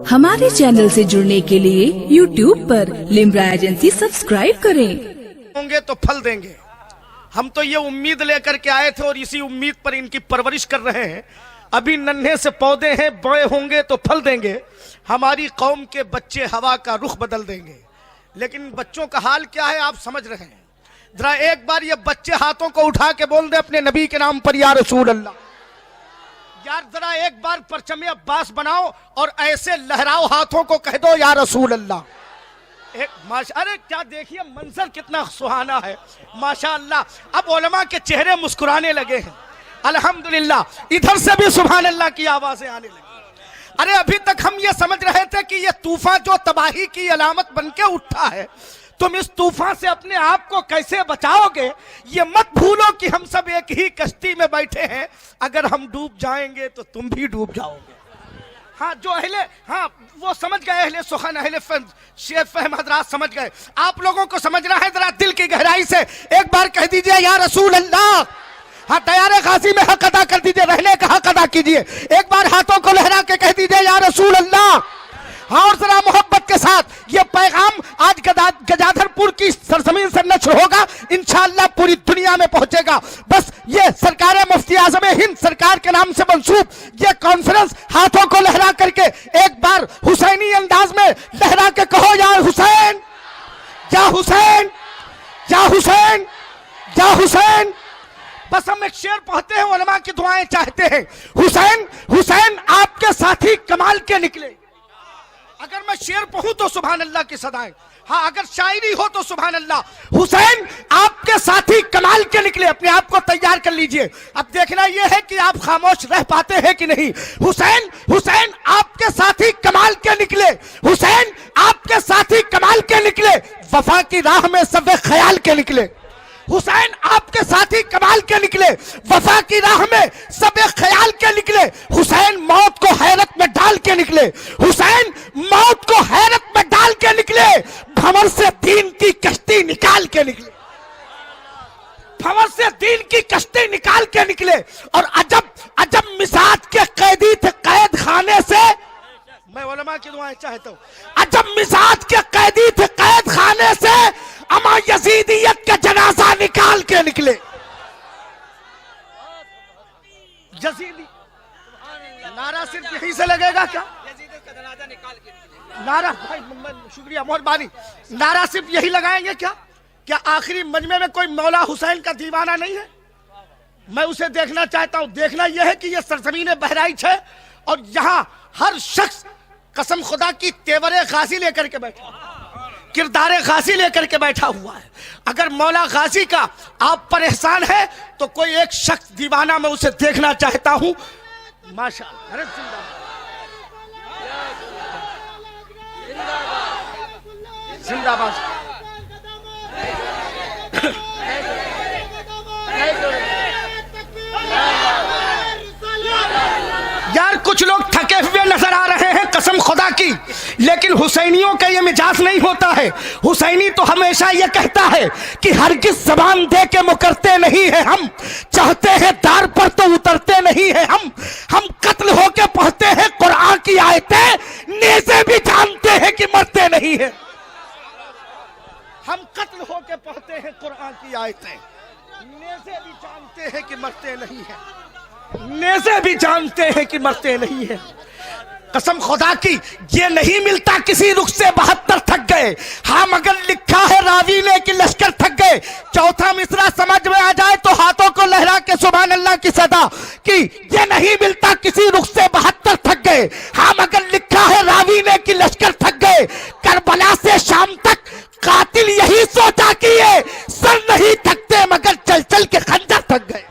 हमारे चैनल से जुड़ने के लिए YouTube पर लिम्रा एजेंसी सब्सक्राइब करें। होंगे तो फल देंगे। हम तो ये उम्मीद लेकर के आए थे और इसी उम्मीद पर इनकी परवरिश कर रहे हैं। अभी नन्हे से पौधे हैं, बड़े होंगे तो फल देंगे। हमारी कौम के बच्चे हवा का रुख बदल देंगे। लेकिन बच्चों का हाल क्या है आप समझ रहे हैं। जरा एक बार ये बच्चे हाथों को उठा के बोल दे अपने नबी के नाम पर या रसूल अल्लाह। यार जरा एक बार परचम अब्बास बनाओ और ऐसे लहराओ हाथों को, कह दो या रसूल अल्लाह। एक माशा, अरे क्या देखिए मंजर कितना सुहाना है माशाअल्लाह। अब उलमा के चेहरे मुस्कुराने लगे हैं अल्हम्दुलिल्लाह। इधर से भी सुभान अल्लाह की आवाजें आने लगी। अरे अभी तक हम ये समझ रहे थे कि ये तूफान जो तबाही की अलामत बनके उठा है, तुम इस तूफान से अपने आप को कैसे बचाओगे। ये मत भूलो कि हम सब एक ही कश्ती में बैठे हैं। अगर हम डूब जाएंगे तो तुम भी डूब जाओगे। हाँ जो अहले, हाँ वो समझ गए, अहले सुखन अहले शेर फहम हजरात समझ गए। आप लोगों को समझना है जरा दिल की गहराई से। एक बार कह दीजिए या रसूल अल्लाह। हाँ तैयार गाजी में हक अदा कर दीजिए, रहने का हक अदा कीजिए। एक बार हाथों को लहरा के कह दीजिए या रसूल अल्लाह। हाँ और जरा मोहब्बत के साथ ये पैगाम आज गजाधरपुर की सरजमीन से नश्र होगा, इंशाअल्लाह पूरी दुनिया में पहुंचेगा। बस ये सरकार मुफ्ती आजम हिंद सरकार के नाम से मंसूब ये कॉन्फ्रेंस हाथों को लहरा करके एक बार हुसैनी अंदाज में लहरा के कहो या हुसैन, या हुसैन, या हुसैन, या हुसैन। बस हम एक शेर पढ़ते हैं, उलमा की दुआएं चाहते हैं। हुसैन हुसैन आपके साथी कमाल के निकले। अगर मैं शेर पढ़ूं तो सुभान अल्लाह की सदाएं, हाँ अगर शायरी हो तो सुभान अल्लाह। हुसैन आपके साथी कमाल के निकले, अपने आप को तैयार कर लीजिए। अब देखना यह है कि आप खामोश रह पाते हैं कि नहीं। हुसैन हुसैन आपके साथी कमाल के निकले, हुसैन आपके साथी कमाल के निकले, वफा की राह में सब ख्याल के निकले। हुसैन आपके साथी कमाल के निकले, वफा की राह में सब ख्याल के निकले। हुसैन मौत को हैरत में डाल के निकले, हुसैन मौत को हैरत में डाल के निकले। भंवर से दीन की कश्ती निकाल के निकले, भंवर से दीन की कश्ती निकाल के निकले। और अजब अजब मिजाज के कैदी थे कैद खाने से, मैं उलमा की दुआएं चाहता हूं। अजब मिजाज के कैदी थे कैद खाने से, अमा यजीदियत का जनाजा निकाल के निकले। यजीदी नारा सिर्फ यहीं से लगेगा क्या? यजीदियत का जनाजा निकाल के निकले नारा, भाई शुक्रिया मेहरबानी। नारा सिर्फ यही लगाएंगे क्या? क्या आखिरी मजमे में कोई मौला हुसैन का दीवाना नहीं है? मैं उसे देखना चाहता हूं। देखना यह है कि यह सरजमीन बहराइच है और यहां हर शख्स कसम खुदा की तेवरे गाजी लेकर के बैठा, किरदारे गाजी लेकर के बैठा हुआ है। अगर मौला गाजी का आप पर एहसान है तो कोई एक शख्स दीवाना मैं उसे देखना चाहता हूं। माशाअल्लाह, अरे जिंदाबाद, यार कुछ लोग थके हुए नजर आ रहे हैं कसम खुदा की, लेकिन हुसैनियों का ये मिजाज नहीं होता है। हुसैनी तो हमेशा ये कहता है कि हरगिज़ ज़बान दे के मुकरते नहीं है हम, चाहते हैं दार पर तो उतरते नहीं है हम कत्ल होके पढ़ते हैं कुरान की आयतें, नेज़े भी जानते हैं कि मरते नहीं है। हम कत्ल होके पढ़ते हैं कुरान की आयतें, नेज़े भी जानते हैं कि मरते नहीं है, नेज़े भी जानते हैं कि मरते नहीं है। कसम खुदा की ये नहीं मिलता किसी रुख से 72 थक गए। हाँ मगर लिखा है रावी ने कि लश्कर थक गए। चौथा मिसरा समझ में आ जाए तो हाथों को लहरा के सुभान अल्लाह की सदा कि ये नहीं मिलता किसी रुख से 72 थक गए। हाँ मगर लिखा है रावी ने कि लश्कर थक गए। करबला से शाम तक कातिल यही सोचा कि ये सर नहीं थकते मगर चल चल के खंजर थक गए,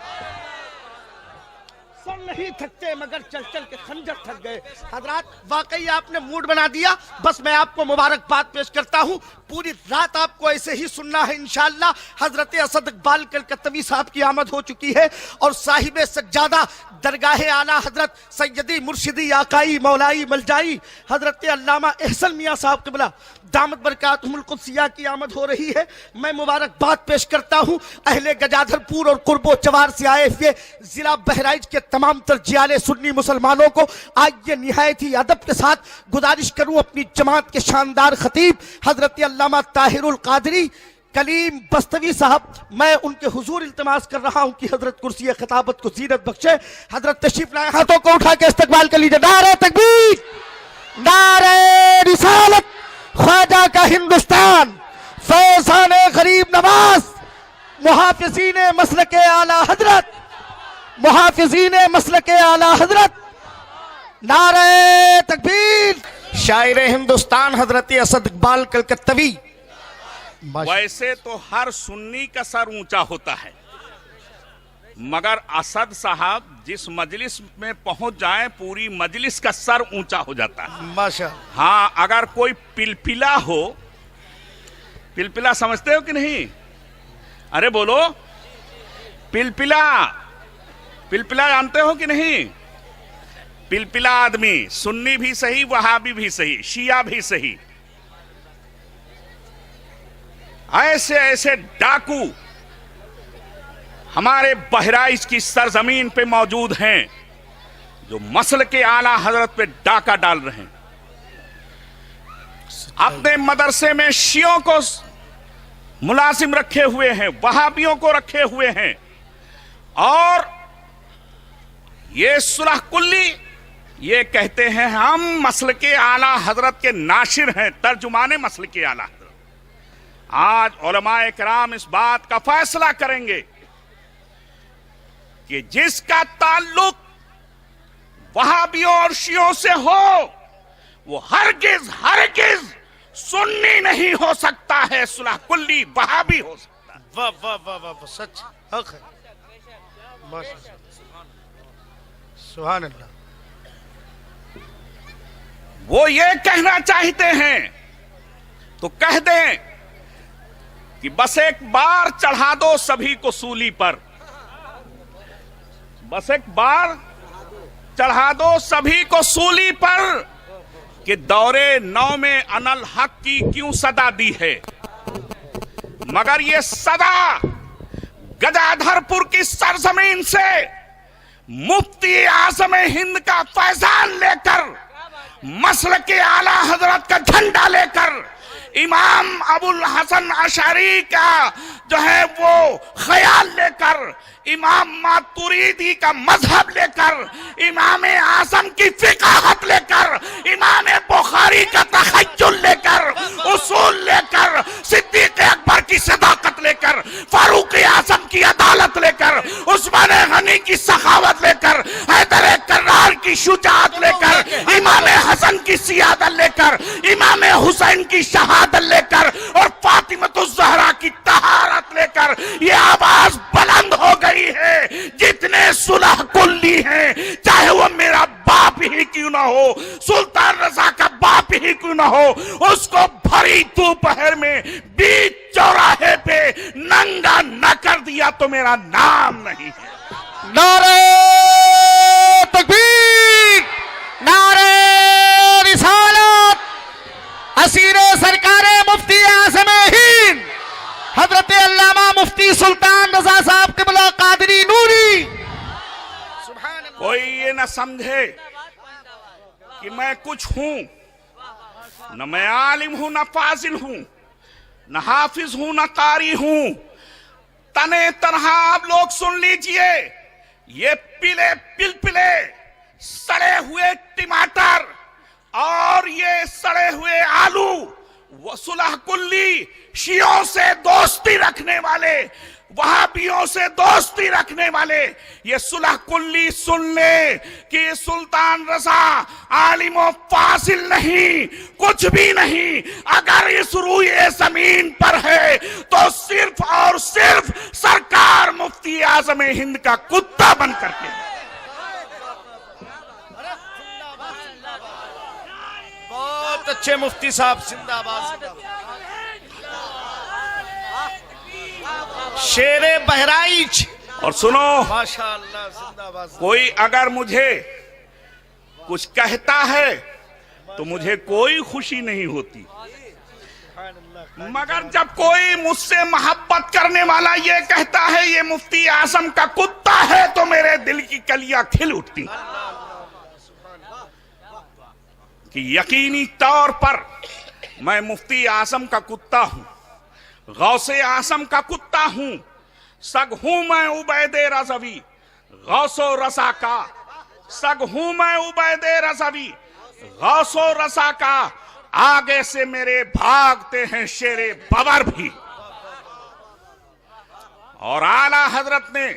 नहीं थकते मगर चल चल के खंजर थक गए। हजरात वाकई आपने मूड बना दिया। बस मैं आपको मुबारकबाद पेश करता हूँ। पूरी रात आपको ऐसे ही सुनना है इंशाअल्लाह। हजरत असद इकबाल कलकत्तवी साहब की आमद हो चुकी है और साहिब सज्जादा दरगाह आला हजरत सैयदी मुर्शिदी आकाई मौलाई मलजाई हजरत अल्लामा एहसन मियाँ साहब क़िबला दामत बरकातहुमुल कुद्सिया की आमद हो रही है। मैं मुबारकबाद पेश करता हूँ अहले गजाधरपुर और कुर्बो चवार से आए हुए जिला बहराइच के तमाम तरजियाले सुन्नी मुसलमानों को आइए निहायत ही अदब के साथ गुजारिश करूं अपनी जमात के शानदार खतीब हजरत अल्लामा ताहिरुल कादरी कलीम बस्तवी साहब, मैं उनके हुजूर इल्तिमास कर रहा हूं कि हजरत कुर्सी खिताबत को जीरत बख्शे। हजरत तशरीफ लाए, हाथों को उठा के इस्तकबाल कर लीजिए। नारे तकबीर, नारे रिसालत, ख्वाजा का हिंदुस्तान, फैज़ान गरीब नवाज, मुहाफिज़ीन मसलके आला हजरत, मुहाफिज़ीन मसलके आला हजरत, नारे तकबीर। शायर हिंदुस्तान हजरत असद इकबाल कलकत्तवी। वैसे तो हर सुन्नी का सर ऊंचा होता है, मगर असद साहब जिस मजलिस में पहुंच जाए पूरी मजलिस का सर ऊंचा हो जाता है। माशा। हाँ, अगर कोई पिलपिला हो, पिलपिला समझते हो कि नहीं? अरे बोलो, पिलपिला, पिलपिला जानते हो कि नहीं? पिलपिला आदमी, सुन्नी भी सही, वहाबी भी सही, शिया भी सही, ऐसे ऐसे डाकू हमारे बहराइच की सरजमीन पे मौजूद हैं जो मसल के आला हजरत पे डाका डाल रहे हैं। अपने मदरसे में शियों को मुलाजिम रखे हुए हैं, वहाबियों को रखे हुए हैं, और ये सुलह कुल्ली ये कहते हैं हम मसल के आला हजरत के नाशिर हैं, तर्जुमाने मसल के आला हजरत। आज उलमाए किराम इस बात का फैसला करेंगे कि जिसका ताल्लुक वहाबियों और शियों से हो वो हरगिज हरगिज सुन्नी नहीं हो सकता है, सुलह कुल्ली वहाबी हो सकता है। वाह वाह वाह वाह, सच हक है। माशाअल्लाह, सुभान अल्लाह। वो ये कहना चाहते हैं तो कह दें कि बस एक बार चढ़ा दो सभी को सूली पर, बस एक बार चढ़ा दो सभी को सूली पर, कि दौरे नौ में अनल हक की क्यों सदा दी है। मगर ये सदा गदाधरपुर की सरजमीन से मुफ्ती आज़म हिंद का फैजान लेकर, मसल के आला हजरत का झंडा लेकर, इमाम अबुल हसन अशरी का जो है वो ख्याल लेकर, इमाम मातुरीदी का मजहब लेकर, इमाम आजम की फिकाहत लेकर, इमाम बुखारी का तखय्युल लेकर, उसूल लेकर, सिद्दीक अकबर की सदाकत लेकर, फारूक आजम की अदालत लेकर, उस्मान गनी की सखावत लेकर, हैदर कर्रार की शुजाअत लेकर, इमाम हसन की सियादत लेकर, इमाम हुसैन की शहादत लेकर, और फातिमतुज़ ज़हरा की तहारत लेकर ये आवाज बुलंद हो गई है। जितने सुलह कुल्ली हैं, चाहे वो मेरा बाप ही क्यों ना हो, सुल्तान रजा का बाप ही क्यों ना हो, उसको भरी दोपहर में बीच चौराहे पे नंगा न कर दिया तो मेरा नाम नहीं है। नारे तकबीर, नारे रिसालत, असीरे सरकारे मुफ्ती आज़म हिंद हजरत अल्लामा मुफ्ती सुल्तान रजा साहब क़िबला कादरी नूरी। कोई ये ना समझे कि मैं कुछ हूं, न मैं आलिम हूं, न फाजिल हूं, न हाफिज हूं, न कारी हूं। तने तरह आप लोग सुन लीजिए, ये पिले पिलपिले सड़े हुए टमाटर और ये सड़े हुए आलू, वो सुलह कुल्ली शियों से दोस्ती रखने वाले, वहाबियों से दोस्ती रखने वाले, ये सुलह कुल्ली सुन ले कि सुल्तान रजा आलिमो फासिल नहीं, कुछ भी नहीं। अगर इस रूए जमीन पर है तो सिर्फ और सिर्फ सरकार मुफ्ती आज़म हिंद का कुत्ता बन करके। बहुत अच्छे मुफ्ती साहब, जिंदाबाद। शेरे बहराइच। और सुनो, माशाअल्लाह, जिंदाबाद। कोई अगर मुझे कुछ कहता है तो मुझे कोई खुशी नहीं होती, मगर जब कोई मुझसे मोहब्बत करने वाला ये कहता है ये मुफ्ती आजम का कुत्ता है, तो मेरे दिल की कलियां खिल उठती कि यकीनी तौर पर मैं मुफ्ती आजम का कुत्ता हूं, गौसे आजम का कुत्ता हूं, सग हूं मैं उबैदे रज़वी, गौसो रसा का सग हूं मैं उबैदे रज़वी, गौसो रसा का, आगे से मेरे भागते हैं शेरे बबर भी। और आला हजरत ने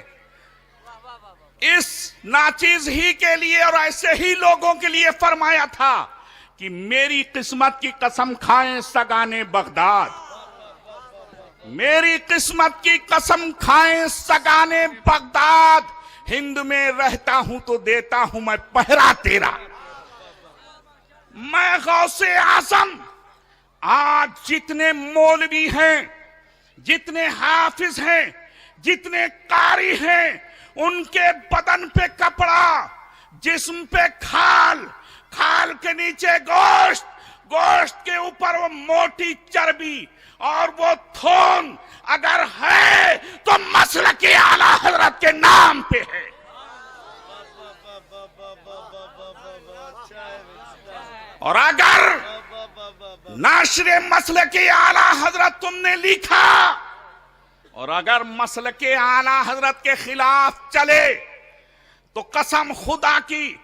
इस नाचीज ही के लिए और ऐसे ही लोगों के लिए फरमाया था कि मेरी किस्मत की कसम खाएं सगाने बगदाद, मेरी किस्मत की कसम खाएं सगाने बगदाद, हिंद में रहता हूं तो देता हूं मैं पहरा तेरा। मैं गौसे आजम, आज जितने मौलवी हैं, जितने हाफिज हैं, जितने कारी हैं, उनके बदन पे कपड़ा, जिस्म पे खाल, खाल के नीचे गोश्त, गोश्त के ऊपर वो मोटी चर्बी और वो थोन अगर है तो मसलक के आला हजरत के नाम पे है। और अगर नाशरे मसले के आला हजरत तुमने लिखा और अगर मसले के आला हजरत के खिलाफ चले तो कसम खुदा की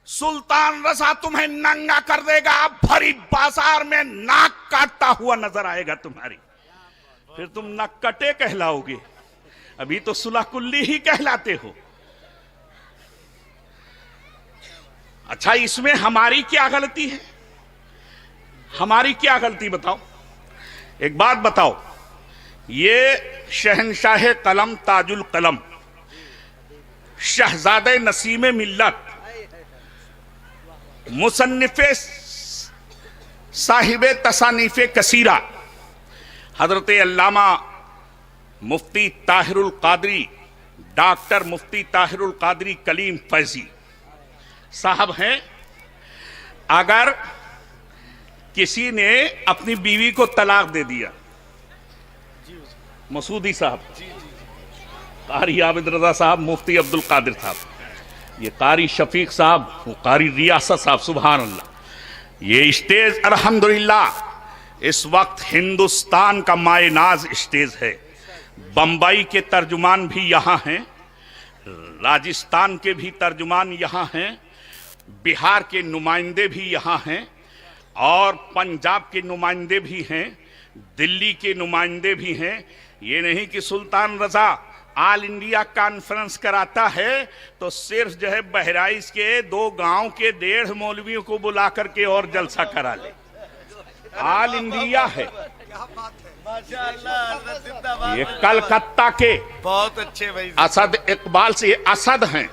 सुल्तान रजा तुम्हें नंगा कर देगा, भरी बाजार में नाक काटता हुआ नजर आएगा तुम्हारी, फिर तुम नक्कटे कहलाओगे, अभी तो सुलह कुल्ली ही कहलाते हो। अच्छा, इसमें हमारी क्या गलती है? हमारी क्या गलती बताओ? एक बात बताओ, ये शहनशाह कलम ताजुल कलम शहजादे नसीम मिल्लत मुसन्निफे साहिबे तसानीफे कसीरा हजरत अल्लामा मुफ्ती ताहिरुल कादरी, डॉक्टर मुफ्ती ताहिरुल कादरी कलीम फैजी साहब हैं। अगर किसी ने अपनी बीवी को तलाक दे दिया, मसूदी साहब, कारी आबिद रजा साहब, मुफ्ती अब्दुल कादिर साहब, ये कारी शफीक साहब, वो कारी रियासत साहब, सुभान अल्लाह। ये स्टेज अल्हम्दुलिल्लाह इस वक्त हिंदुस्तान का मायनाज स्टेज है। बंबई के तर्जुमान भी यहाँ हैं, राजस्थान के भी तर्जुमान यहाँ हैं, बिहार के नुमाइंदे भी यहाँ हैं, और पंजाब के नुमाइंदे भी हैं, दिल्ली के नुमाइंदे भी हैं। ये नहीं कि सुल्तान रजा ऑल इंडिया कॉन्फ्रेंस कराता है तो सिर्फ जो है बहराइच के 2 गांव के 1.5 मौलवियों को बुला करके और जलसा करा ले। ऑल इंडिया है। ये कलकत्ता के बहुत अच्छे भाई असद इकबाल से, ये असद हैं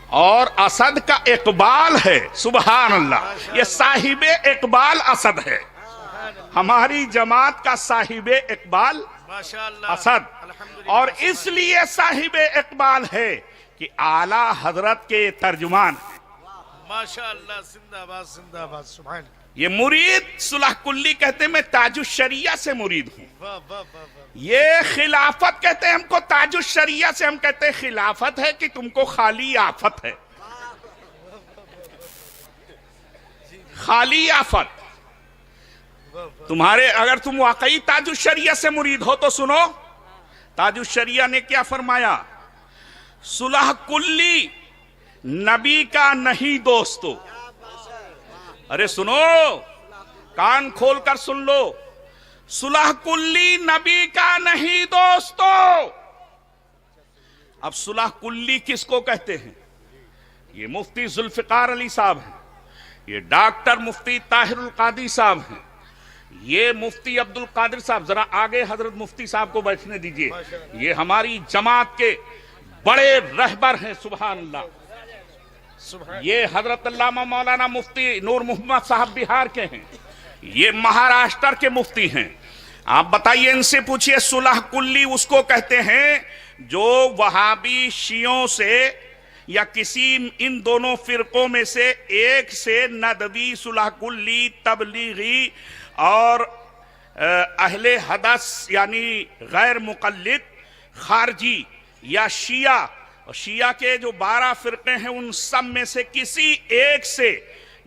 और असद का इकबाल है, सुभान अल्लाह। ये साहिबे इकबाल असद है, हमारी जमात का साहिबे इकबाल माशाअल्लाह असद। और इसलिए साहिबे इकबाल है कि आला हजरत के तर्जुमान है। माशाअल्लाह, जिंदाबाद जिंदाबाद, सुभान। ये मुरीद सुलह कुल्ली कहते हैं मैं ताजुश शरिया से मुरीद हूं। वाह वाह वाह। ये खिलाफत कहते हैं हमको, ताजुश शरिया से हम कहते हैं खिलाफत है कि तुमको खाली आफत है, खाली आफत। तुम्हारे अगर तुम वाकई ताजुश शरिया से मुरीद हो तो सुनो, ताजुश शरिया ने क्या फरमाया? सुलह कुल्ली नबी का नहीं दोस्तों। अरे सुनो, कान खोलकर सुन लो, सुलह कुल्ली नबी का नहीं दोस्तों। अब सुलह कुल्ली किसको कहते हैं? ये मुफ्ती जुल्फिकार अली साहब हैं, ये डॉक्टर मुफ्ती ताहिरुल कादरी साहब हैं, ये मुफ्ती अब्दुल कादिर साहब। जरा आगे हजरत मुफ्ती साहब को बैठने दीजिए। ये हमारी जमात के बड़े रहबर हैं, सुभान अल्लाह। ये हजरत अल्लामा मौलाना मुफ्ती नूर मोहम्मद साहब बिहार के हैं, ये महाराष्ट्र के मुफ्ती हैं। आप बताइए, इनसे पूछिए सुलह कुल्ली उसको कहते हैं जो वहाबी शियों से या किसी इन दोनों फिरकों में से एक से नदवी, सुलह कुल्ली, तबलीगी और अहले हदस यानी गैर मुक़ल्लिद, खारजी या शिया, और शिया के जो 12 फिरके हैं उन सब में से किसी एक से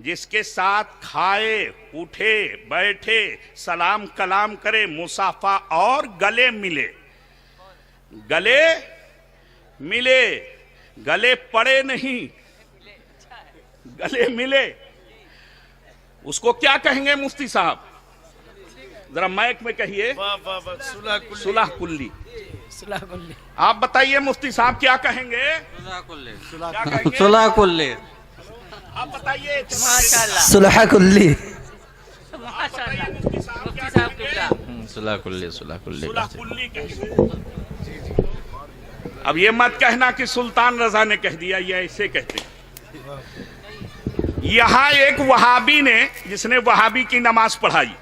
जिसके साथ खाए, उठे, बैठे, सलाम कलाम करे, मुसाफा और गले मिले, गले मिले, गले पड़े नहीं, गले मिले, उसको क्या कहेंगे मुफ्ती साहब? जरा माइक में कहिए। सुलह कुल्ली। आप बताइए मुफ्ती साहब क्या कहेंगे? सुलह कुल्ली। आप बताइए। सुलह कुल्ली। सुलह कुल्ली, सुलह कुल्ली कहेंगे। अब ये मत कहना कि सुल्तान रजा ने कह दिया, ये ऐसे कहते। यहां एक वहाबी ने, जिसने वहाबी की नमाज पढ़ाई,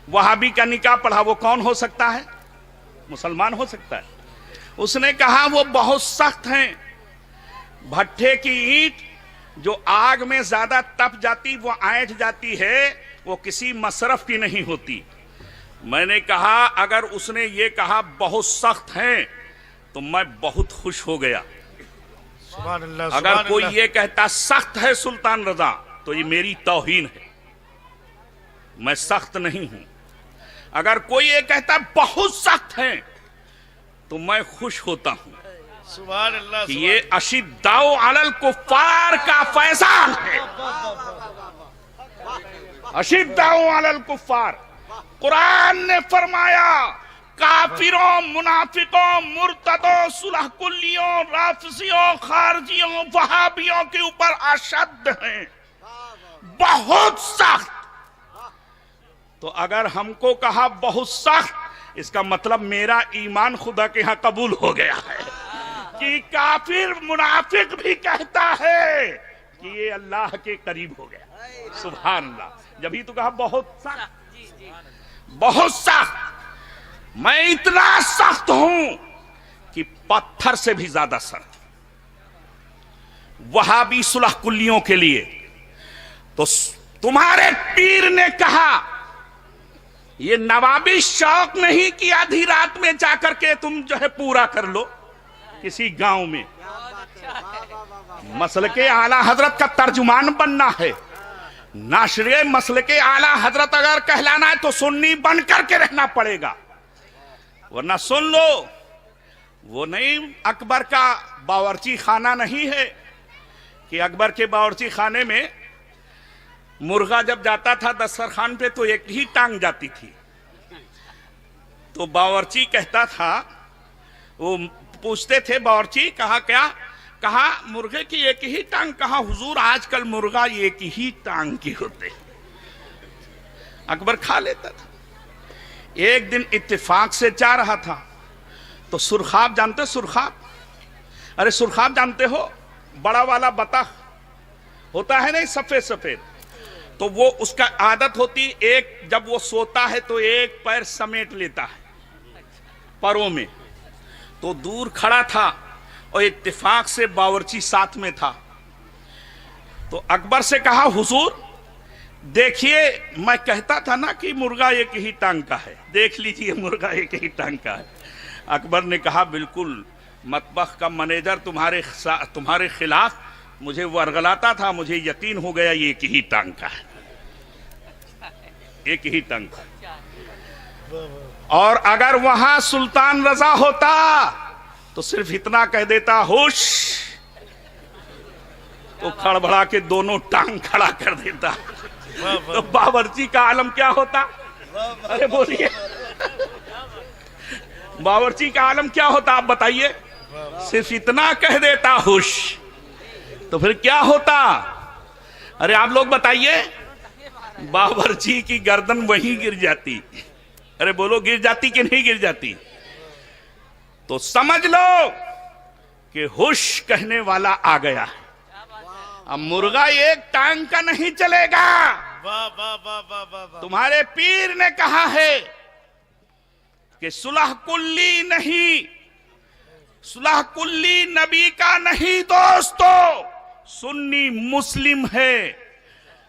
वहाबी का निकाह पढ़ा, वो कौन हो सकता है? मुसलमान हो सकता है। उसने कहा वो बहुत सख्त हैं, भट्ठे की ईंट जो आग में ज्यादा तप जाती वो ऐंठ जाती है, वो किसी मसरफ की नहीं होती। मैंने कहा अगर उसने ये कहा बहुत सख्त हैं तो मैं बहुत खुश हो गया। अगर कोई ये कहता सख्त है सुल्तान रजा तो ये मेरी तौहीन है, मैं सख्त नहीं हूं। अगर कोई ये कहता बहुत सख्त है तो मैं खुश होता हूं कि ये अशिद्दाउ अलल कुफ्फार का फैजान है। अशिद्दाउ अलल कुफ्फार, कुरान ने फरमाया काफिरों, मुनाफिकों, मुर्तदों, सुलह कुल्लियों, राफिजियों, खारजियों, वहाबियों के ऊपर अशद्द हैं, बहुत सख्त। तो अगर हमको कहा बहुत सख्त, इसका मतलब मेरा ईमान खुदा के यहां कबूल हो गया है कि काफिर मुनाफिक भी कहता है कि ये अल्लाह के करीब हो गया। सुभान अल्लाह। जब ही तो कहा बहुत सख्त, बहुत सख्त। मैं इतना सख्त हूं कि पत्थर से भी ज्यादा सख्त। वहाबी सुलह कुल्लियों के लिए तो तुम्हारे पीर ने कहा ये नवाबी शौक नहीं कि आधी रात में जाकर के तुम जो है पूरा कर लो किसी गांव में। मसलके आला हजरत का तर्जुमान बनना है। नाशरे मसलके आला हजरत अगर कहलाना है तो सुन्नी बन करके रहना पड़ेगा, वरना सुन लो वो नहीं अकबर का बावर्ची खाना नहीं है कि अकबर के बावर्ची खाने में मुर्गा जब जाता था दस्तरखान पे तो एक ही टांग जाती थी। तो बावर्ची कहता था, वो पूछते थे बावर्ची कहा क्या? कहा मुर्गे की एक ही टांग। कहा हुजूर आजकल मुर्गा एक ही टांग की होते। अकबर खा लेता था। एक दिन इत्तेफाक से जा रहा था तो सुरखाब जानते, सुरखाब? अरे सुरखाब जानते हो? बड़ा वाला बतख होता है नहीं, सफेद सफेद। तो वो उसका आदत होती, एक जब वो सोता है तो एक पैर समेट लेता है पैरों में। तो दूर खड़ा था और इत्तेफाक से बावर्ची साथ में था। तो अकबर से कहा हुजूर देखिए मैं कहता था ना कि मुर्गा एक ही टांग का है, देख लीजिए मुर्गा एक ही टांग का है। अकबर ने कहा बिल्कुल, मतबख का मैनेजर तुम्हारे खिलाफ मुझे वर्गलाता था, मुझे यकीन हो गया ये एक ही टांग का है, एक ही टांग का। और अगर वहां सुल्तान रजा होता तो सिर्फ इतना कह देता होश, तो खड़बड़ा के दोनों टांग खड़ा कर देता। तो बावर्ची का आलम क्या होता? अरे बोलिए, बावर्ची का आलम क्या होता आप बताइए? सिर्फ इतना कह देता हुश, तो फिर क्या होता? अरे आप लोग बताइए, बावर्ची की गर्दन वहीं गिर जाती। अरे बोलो, गिर जाती कि नहीं गिर जाती? तो समझ लो कि हुश कहने वाला आ गया। अब मुर्गा एक टांग का नहीं चलेगा। तुम्हारे पीर ने कहा है कि सुलह कुल्ली नहीं, सुलह कुल्ली नबी का नहीं दोस्तों, सुन्नी मुस्लिम है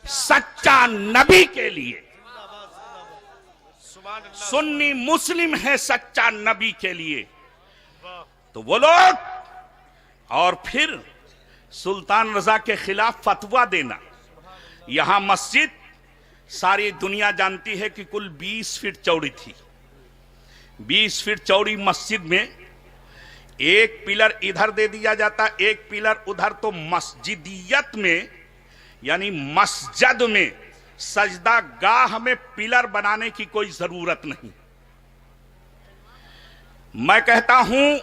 सच्चा नबी के लिए। सुन्नी मुस्लिम है सच्चा नबी के लिए, तो वो लोग और फिर सुल्तान रजा के खिलाफ फतवा देना। यहां मस्जिद सारी दुनिया जानती है कि कुल 20 फीट चौड़ी थी। 20 फीट चौड़ी मस्जिद में एक पिलर इधर दे दिया जाता, एक पिलर उधर, तो मस्जिदियत में यानी मस्जिद में सजदा गाह में पिलर बनाने की कोई जरूरत नहीं। मैं कहता हूं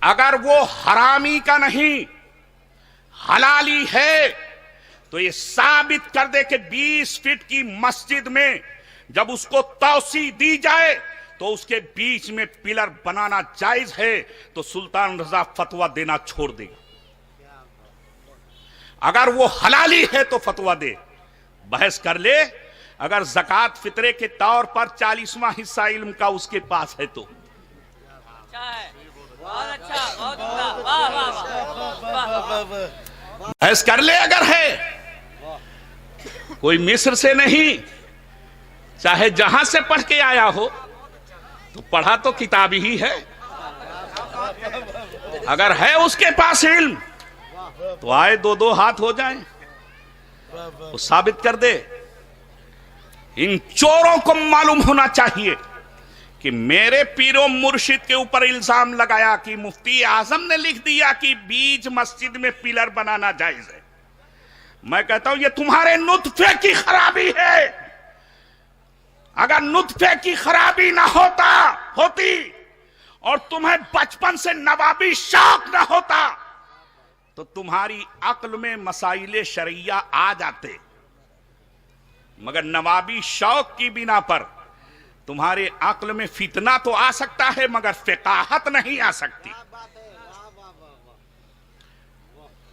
अगर वो हरामी का नहीं हलाली है तो ये साबित कर दे कि 20 फीट की मस्जिद में जब उसको तौसी दी जाए तो उसके बीच में पिलर बनाना जायज है, तो सुल्तान रजा फतवा देना छोड़ देगा। अगर वो हलाली है तो फतवा दे, बहस कर ले। अगर ज़कात फितरे के तौर पर 40वां हिस्सा इल्म का उसके पास है तो बहस कर ले। अगर है कोई मिस्र से नहीं, चाहे जहां से पढ़ के आया हो, तो पढ़ा तो किताब ही है। अगर है उसके पास इल्म तो आए दो हाथ हो जाए, वो साबित कर दे। इन चोरों को मालूम होना चाहिए कि मेरे पीरो मुर्शिद के ऊपर इल्जाम लगाया कि मुफ्ती आजम ने लिख दिया कि बीच मस्जिद में पिलर बनाना जायज है। मैं कहता हूं ये तुम्हारे नुत्फे की खराबी है। अगर नुत्फे की खराबी ना होती और तुम्हें बचपन से नवाबी शौक ना होता तो तुम्हारी अक्ल में मसाइले शरिया आ जाते, मगर नवाबी शौक की बिना पर तुम्हारे अक्ल में फितना तो आ सकता है मगर फिकाहत नहीं आ सकती।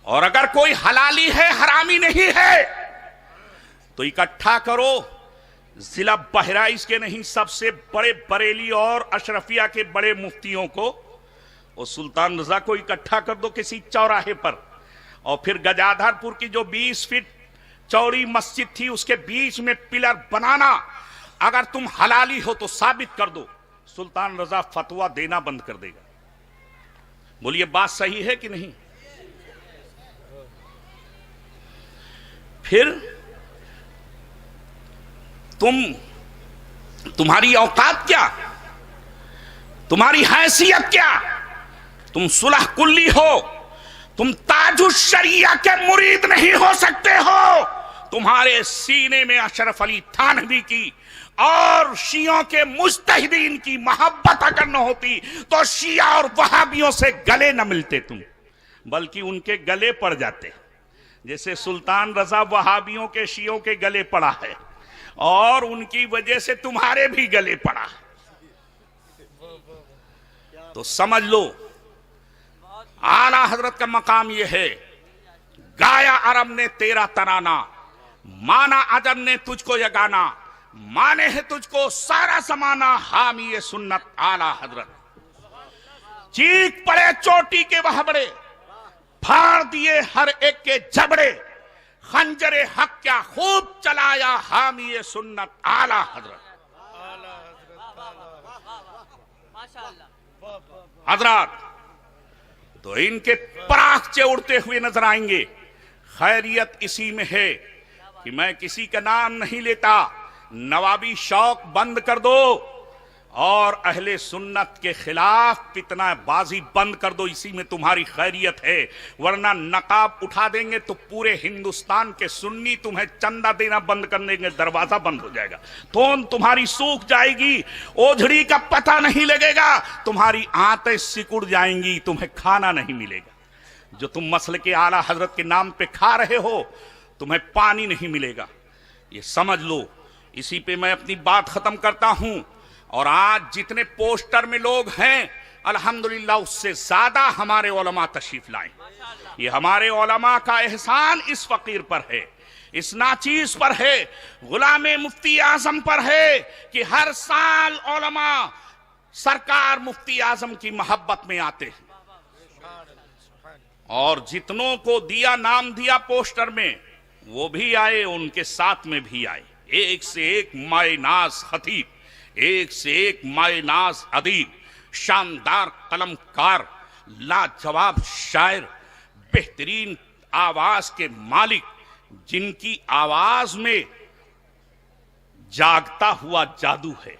और अगर कोई हलाली है हरामी नहीं है तो इकट्ठा करो जिला बहराइच के नहीं सबसे बड़े बरेली और अशरफिया के बड़े मुफ्तियों को और सुल्तान रजा को इकट्ठा कर दो किसी चौराहे पर, और फिर गजाधरपुर की जो 20 फीट चौड़ी मस्जिद थी उसके बीच में पिलर बनाना। अगर तुम हलाली हो तो साबित कर दो, सुल्तान रजा फतवा देना बंद कर देगा। बोलिए बात सही है कि नहीं? फिर तुम्हारी औकात क्या, तुम्हारी हैसियत क्या? तुम सुलह कुल्ली हो, तुम ताजुश शरिया के मुरीद नहीं हो सकते हो। तुम्हारे सीने में अशरफ अली थानवी की और शियों के मुज्तहिदीन की मोहब्बत अगर न होती तो शिया और वहाबियों से गले न मिलते तुम, बल्कि उनके गले पड़ जाते। जैसे सुल्तान रजा वहाबियों के शियों के गले पड़ा है और उनकी वजह से तुम्हारे भी गले पड़ा। तो समझ लो आला हजरत का मकाम यह है, गाया अरब ने तेरा तराना, माना अजब ने तुझको यगाना, माने है तुझको सारा समाना, हामी ये सुन्नत आला हजरत। चीख पड़े चोटी के वह बड़े, फाड़ दिए हर एक के जबड़े, खंजरे हक क्या खूब चलाया, हामी ये सुन्नत आला हजरत। हजरत तो इनके परागचे उड़ते हुए नजर आएंगे। खैरियत इसी में है कि मैं किसी का नाम नहीं लेता, नवाबी शौक बंद कर दो और अहले सुन्नत के खिलाफ फितनाबाजी बंद कर दो, इसी में तुम्हारी खैरियत है। वरना नकाब उठा देंगे तो पूरे हिंदुस्तान के सुन्नी तुम्हें चंदा देना बंद कर देंगे, दरवाजा बंद हो जाएगा, तोन तुम्हारी सूख जाएगी, ओझड़ी का पता नहीं लगेगा, तुम्हारी आंतें सिकुड़ जाएंगी, तुम्हें खाना नहीं मिलेगा। जो तुम मसल के आला हजरत के नाम पे खा रहे हो तुम्हें पानी नहीं मिलेगा, ये समझ लो। इसी पे मैं अपनी बात खत्म करता हूं। और आज जितने पोस्टर में लोग हैं अल्हम्दुलिल्लाह उससे ज्यादा हमारे उलमा तशरीफ लाए। ये हमारे उलमा का एहसान इस फकीर पर है, इस नाचीज पर है, गुलामे मुफ्ती आजम पर है कि हर साल उलमा सरकार मुफ्ती आजम की मोहब्बत में आते हैं। और जितनों को दिया नाम दिया पोस्टर में वो भी आए, उनके साथ में भी आए, एक से एक माए नाज खतीब, एक से एक मायनाज अदीब, शानदार कलमकार, लाजवाब शायर, बेहतरीन आवाज के मालिक, जिनकी आवाज में जागता हुआ जादू है,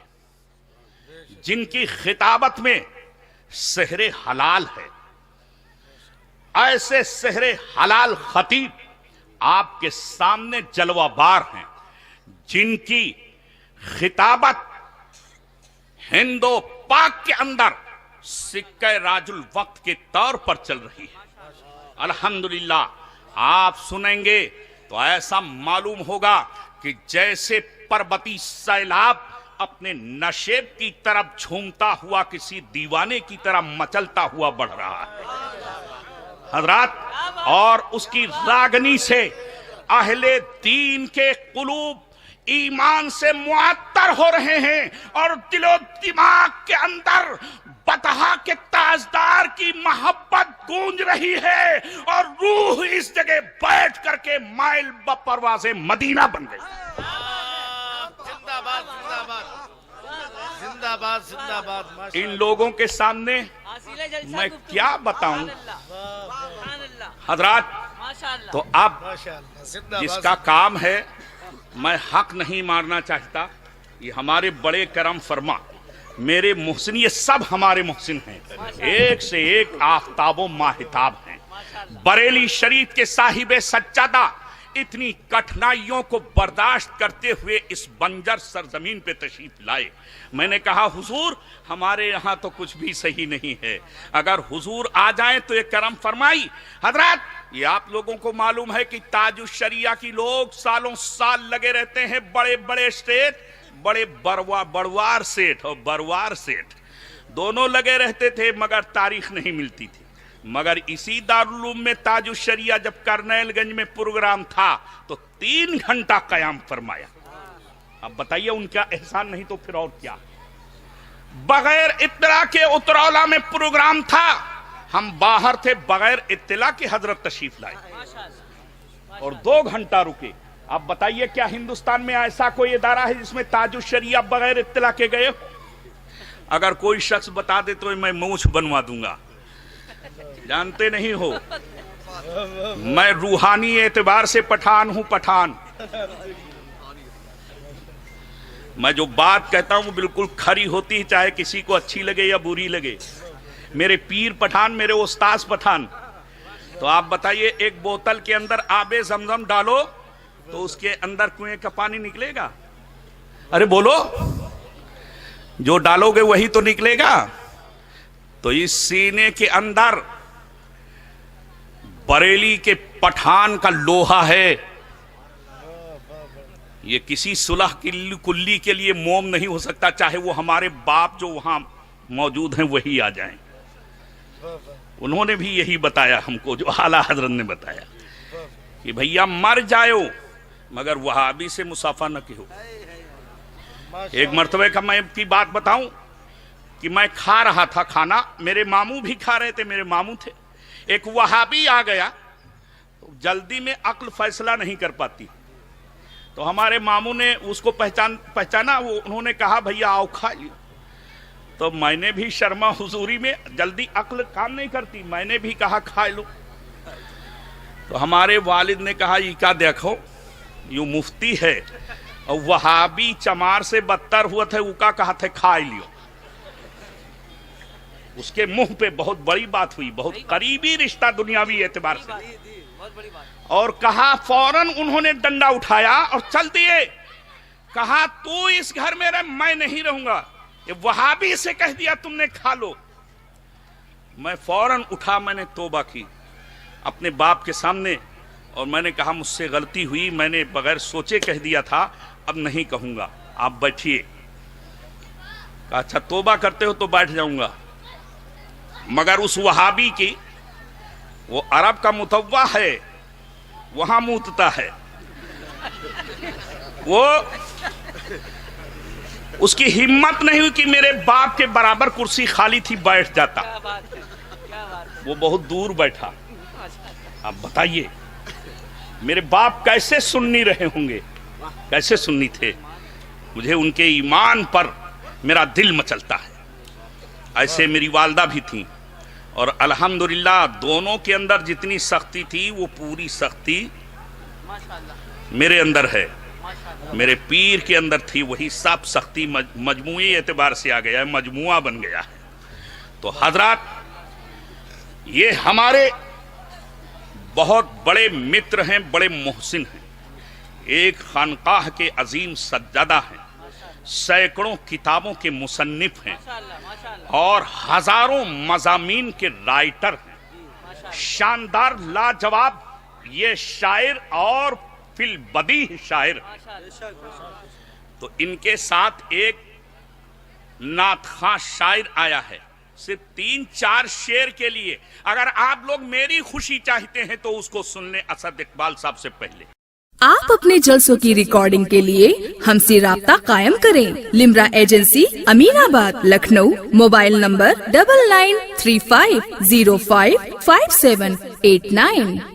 जिनकी खिताबत में सहरे हलाल है। ऐसे सहरे हलाल खतीब आपके सामने जलवाबार हैं, जिनकी खिताबत हिंदो पाक के अंदर सिक्के राजुल वक्त के तौर पर चल रही है। अल्हम्दुलिल्लाह आप सुनेंगे तो ऐसा मालूम होगा कि जैसे पर्वती सैलाब अपने नशेब की तरफ झूमता हुआ किसी दीवाने की तरह मचलता हुआ बढ़ रहा है हजरात, और उसकी रागनी से अहले दीन के कुलूब ईमान से मुअत्तर हो रहे हैं और दिलो दिमाग के अंदर बतहा के ताजदार की मोहब्बत गूंज रही है और रूह इस जगह बैठ करके माइल बपरवाज़े मदीना बन गई। जिंदाबाद जिंदाबाद जिंदाबाद जिंदाबाद। इन लोगों के सामने मैं क्या बताऊं हजरात। तो अब जिसका काम है, मैं हक नहीं मारना चाहता, ये हमारे बड़े करम फरमा मेरे मोहसिन, ये सब हमारे मोहसिन हैं, एक से एक आफताबो माहिताब हैं। बरेली शरीफ के साहिबे सच्चादा इतनी कठिनाइयों को बर्दाश्त करते हुए इस बंजर सरजमीन पे तशरीफ लाए। मैंने कहा हुजूर हमारे यहाँ तो कुछ भी सही नहीं है, अगर हुजूर आ जाएं तो ये करम फरमाई। हजरत ये आप लोगों को मालूम है कि ताजुश शरिया की लोग सालों साल लगे रहते हैं, बड़े बड़े स्टेट, बड़े बड़वार सेठ और बरवार सेठ दोनों लगे रहते थे, मगर तारीख नहीं मिलती थी। मगर इसी दारुल उलूम में ताजुश शरिया जब करनैलगंज में प्रोग्राम था तो 3 घंटा कयाम फरमाया। अब बताइए उनका एहसान नहीं तो फिर और क्या। बगैर इत्तला के उतरौला में प्रोग्राम था, हम बाहर थे, बगैर इत्तला के हजरत तशरीफ लाए और 2 घंटा रुके। अब बताइए क्या हिंदुस्तान में ऐसा कोई इदारा है जिसमें ताजुश शरिया बगैर इत्तला के गए? अगर कोई शख्स बता दे तो मैं मूंछ बनवा दूंगा। जानते नहीं हो, मैं रूहानी एतबार से पठान हूं, पठान। मैं जो बात कहता हूं बिल्कुल खरी होती है, चाहे किसी को अच्छी लगे या बुरी लगे। मेरे पीर पठान, मेरे उस्ताद पठान। तो आप बताइए एक बोतल के अंदर आबे ज़मज़म डालो तो उसके अंदर कुएं का पानी निकलेगा? अरे बोलो, जो डालोगे वही तो निकलेगा। तो इस सीने के अंदर बरेली के पठान का लोहा है, ये किसी सुलह कुल्ली के लिए मोम नहीं हो सकता, चाहे वो हमारे बाप जो वहां मौजूद हैं वही आ जाएं। उन्होंने भी यही बताया हमको, जो आला हजरत ने बताया कि भैया मर जाओ मगर वहाबी से मुसाफा न कहो। एक मर्तबे का मैं की बात बताऊं कि मैं खा रहा था खाना, मेरे मामू भी खा रहे थे, मेरे मामू थे। एक वहाबी आ गया, तो जल्दी में अक्ल फैसला नहीं कर पाती, तो हमारे मामू ने उसको पहचाना। वो उन्होंने कहा भैया आओ खा लियो। तो मैंने भी शर्मा हुजूरी में, जल्दी अक्ल काम नहीं करती, मैंने भी कहा खा लो। तो हमारे वालिद ने कहा ये क्या देखो, यू मुफ्ती है और वहाबी चमार से बदतर हुआ थे, उका कहा थे खा लियो। उसके मुंह पे बहुत बड़ी बात हुई, बहुत करीबी रिश्ता दुनियावी एतबार से, और कहा फौरन उन्होंने डंडा उठाया और चल दिए। कहा तू इस घर में रह, मैं नहीं रहूंगा। ये वहाबी से कह दिया तुमने खा लो। मैं फौरन उठा, मैंने तौबा की अपने बाप के सामने और मैंने कहा मुझसे गलती हुई, मैंने बगैर सोचे कह दिया था, अब नहीं कहूंगा, आप बैठिए। कहा अच्छा तौबा करते हो तो बैठ जाऊंगा। मगर उस वहाबी की, वो अरब का मुतव्वा है, वहां मूतता है, वो उसकी हिम्मत नहीं हुई कि मेरे बाप के बराबर कुर्सी खाली थी बैठ जाता। वो बहुत दूर बैठा। अब बताइए मेरे बाप कैसे सुन्नी रहे होंगे, कैसे सुन्नी थे। मुझे उनके ईमान पर मेरा दिल मचलता है। ऐसे मेरी वालदा भी थी, और अल्हम्दुलिल्लाह दोनों के अंदर जितनी सख्ती थी वो पूरी सख्ती मेरे अंदर है, मेरे पीर के अंदर थी, वही सब सख्ती मजमूई एतबार से आ गया है, मजमुआ बन गया है। तो हजरात, ये हमारे बहुत बड़े मित्र हैं, बड़े मोहसिन हैं, एक खानकाह के अजीम सज्जादा हैं, सैकड़ों किताबों के मुसन्निफ हैं और हजारों मजामीन के राइटर हैं। शानदार लाजवाब ये शायर और फिल बदी शायर। तो इनके साथ एक नातखां शायर आया है, सिर्फ 3-4 शेर के लिए। अगर आप लोग मेरी खुशी चाहते हैं तो उसको सुन लें असद इकबाल साहब से पहले। आप अपने जलसों की रिकॉर्डिंग के लिए हमसे राब्ता कायम करें। Limra agency, Aminabad, Lucknow. Mobile number 9935055789।